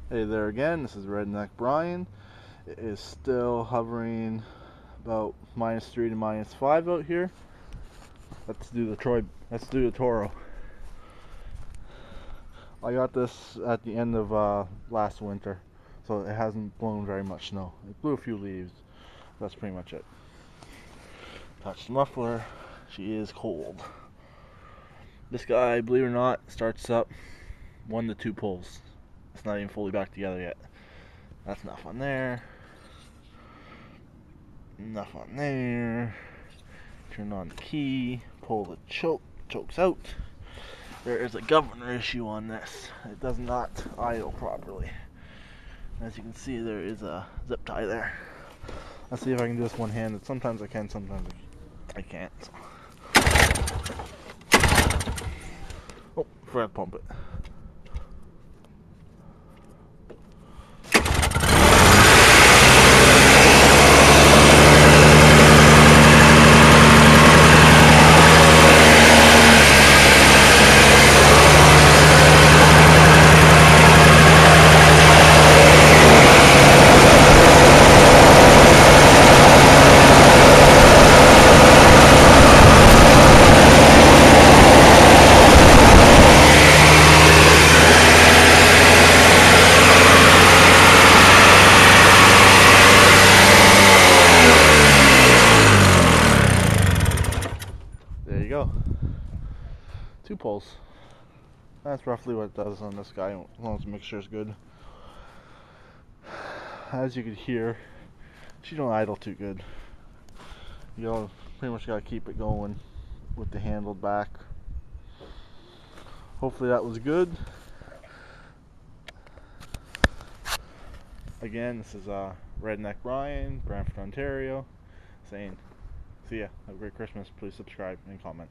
Hey there again, this is Redneck Brian. It is still hovering about -3 to -5 out here. Let's do the Toro. I got this at the end of last winter, so it hasn't blown very much snow. It blew a few leaves. That's pretty much it. Touch the muffler. She is cold. This guy, believe it or not, starts up 1 to 2 pulls. It's not even fully back together yet. That's enough on there. Enough on there. Turn on the key. Pull the choke. Choke's out. There is a governor issue on this. It does not idle properly. As you can see, there is a zip tie there. Let's see if I can do this one-handed. Sometimes I can, sometimes I can't. Oh, forgot to pump it. There you go. 2 pulls. That's roughly what it does on this guy, as long as the mixture is good. As you can hear, she don't idle too good. You pretty much gotta keep it going with the handle back. Hopefully that was good. Again, this is Redneck Brian, Brantford, Ontario, saying, see ya, have a great Christmas, please subscribe and comment.